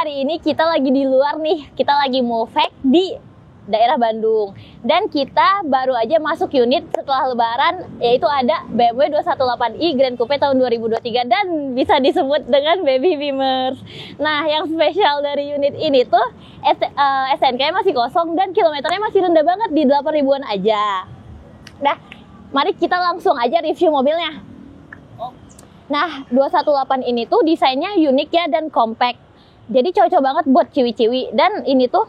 hari ini kita lagi di luar nih. Kita lagi Movek di daerah Bandung. Dan kita baru aja masuk unit setelah lebaran, yaitu ada BMW 218i Grand Coupe tahun 2023 dan bisa disebut dengan Baby Beamers. Nah, yang spesial dari unit ini tuh STNK-nya masih kosong dan kilometernya masih rendah banget di 8.000-an aja. Nah, mari kita langsung aja review mobilnya. Nah, 218 ini tuh desainnya unik ya dan compact. Jadi cocok banget buat ciwi-ciwi. Dan ini tuh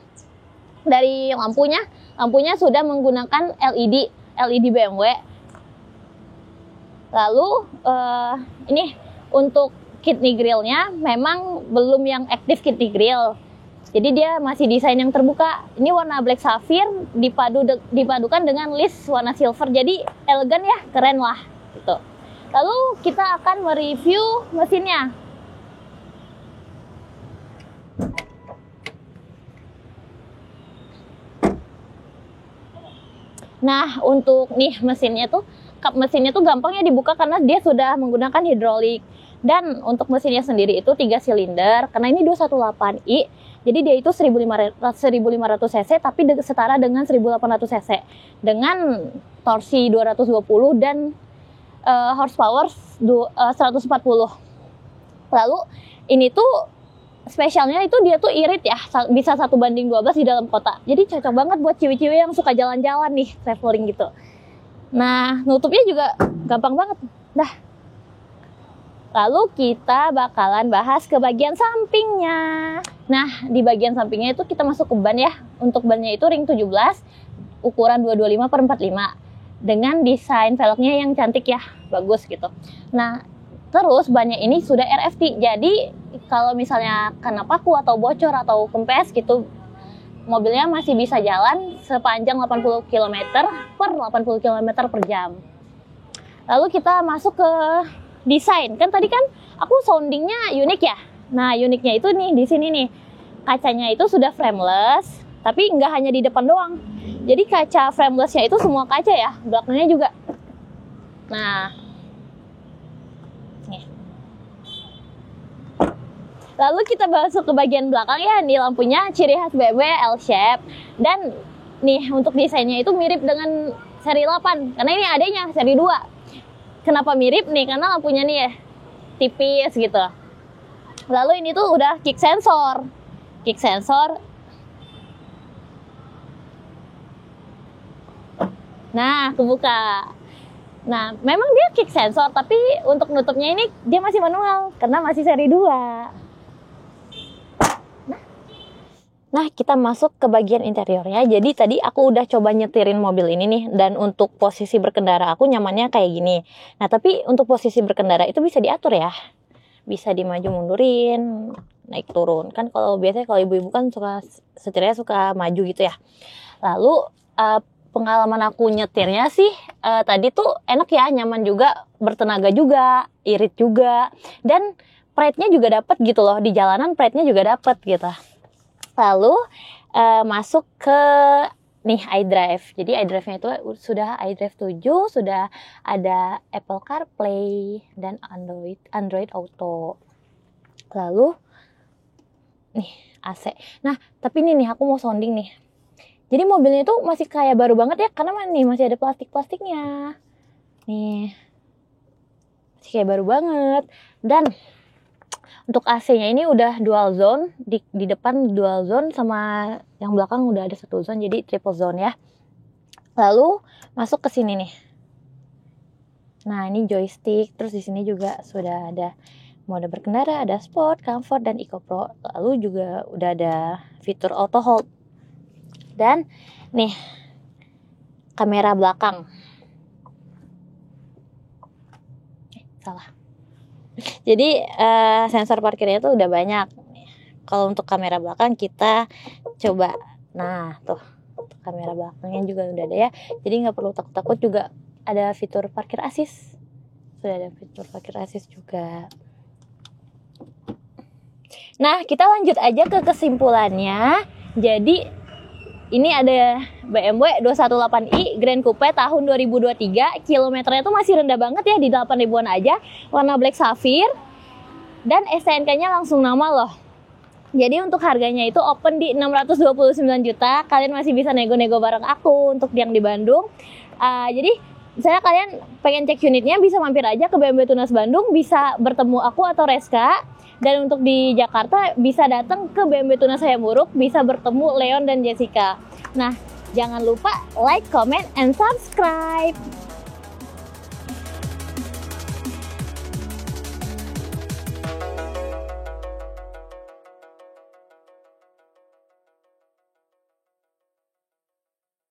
dari lampunya sudah menggunakan LED BMW. Lalu ini untuk kidney grillnya memang belum yang aktif kidney grill. Jadi dia masih desain yang terbuka. Ini warna black sapphire dipadukan dengan list warna silver. Jadi elegan ya, keren lah gitu. Lalu kita akan mereview mesinnya. Nah, untuk nih kap mesinnya tuh gampangnya dibuka karena dia sudah menggunakan hidrolik. Dan untuk mesinnya sendiri itu 3 silinder, karena ini 218i, jadi dia itu 1500 cc tapi setara dengan 1800 cc dengan torsi 220 dan horsepower 140. Lalu ini tuh spesialnya itu dia tuh irit ya, bisa 1:12 di dalam kota. Jadi cocok banget buat ciwi-ciwi yang suka jalan-jalan nih, traveling gitu. Nah, nutupnya juga gampang banget. Dah. Lalu kita bakalan bahas ke bagian sampingnya. Nah, di bagian sampingnya itu kita masuk ke ban ya. Untuk bannya itu ring 17, ukuran 225/45. Dengan desain velgnya yang cantik ya, bagus gitu. Nah, terus bannya ini sudah RFT. Jadi kalau misalnya kena paku atau bocor atau kempes gitu, mobilnya masih bisa jalan sepanjang 80 km per jam. Lalu kita masuk ke desain. Kan tadi kan aku soundingnya unik ya. Nah, uniknya itu nih di sini nih. Kacanya itu sudah frameless, tapi nggak hanya di depan doang. Jadi kaca frameless-nya itu semua kaca ya, belakangnya juga. Nah, nih. Lalu kita masuk ke bagian belakang ya, nih lampunya ciri khas BMW L-shape. Dan nih untuk desainnya itu mirip dengan seri 8, karena ini adanya seri 2. Kenapa mirip nih? Karena lampunya nih ya, tipis gitu. Lalu ini tuh udah kick sensor. Kick sensor. Nah, kebuka. Nah, memang dia kick sensor, tapi untuk nutupnya ini dia masih manual, karena masih seri 2. Nah, kita masuk ke bagian interiornya. Jadi tadi aku udah coba nyetirin mobil ini nih, dan untuk posisi berkendara aku nyamannya kayak gini. Nah, tapi untuk posisi berkendara itu bisa diatur ya. Bisa dimaju mundurin, naik turun. Kan kalau biasanya kalau ibu-ibu kan setirnya suka maju gitu ya. Lalu pengalaman aku nyetirnya sih tadi tuh enak ya, nyaman juga, bertenaga juga, irit juga, dan pride-nya juga dapet gitu loh, di jalanan pride-nya juga dapet gitu. Lalu masuk ke nih iDrive. Jadi iDrive-nya itu sudah iDrive 7, sudah ada Apple CarPlay dan Android Auto. Lalu nih AC. Nah, tapi nih aku mau sounding nih. Jadi mobilnya itu masih kayak baru banget ya, karena nih masih ada plastik-plastiknya. Nih. Masih kayak baru banget. Dan untuk AC-nya ini udah dual zone, di depan dual zone, sama yang belakang udah ada satu zone, jadi triple zone ya. Lalu masuk ke sini nih. Nah, ini joystick, terus di sini juga sudah ada mode berkendara, ada sport, comfort, dan eco pro. Lalu juga udah ada fitur auto hold. Dan nih kamera belakang. Salah. Jadi sensor parkirnya tuh udah banyak. Kalau untuk kamera belakang kita coba. Nah, tuh untuk kamera belakangnya juga udah ada ya. Jadi nggak perlu takut-takut, juga ada fitur parkir assist. Sudah ada fitur parkir assist juga. Nah, kita lanjut aja ke kesimpulannya. Jadi ini ada BMW 218i Grand Coupe tahun 2023. Kilometernya tuh masih rendah banget ya, di 8.000-an aja. Warna black sapphire. Dan STNK-nya langsung nama loh. Jadi untuk harganya itu open di 629 juta. Kalian masih bisa nego-nego bareng aku untuk yang di Bandung. Jadi misalnya kalian pengen cek unitnya, bisa mampir aja ke BMW Tunas Bandung, bisa bertemu aku atau Reska. Dan untuk di Jakarta bisa datang ke BMW Tunas Hayamuruk, bisa bertemu Leon dan Jessica. Nah, jangan lupa like, comment, and subscribe.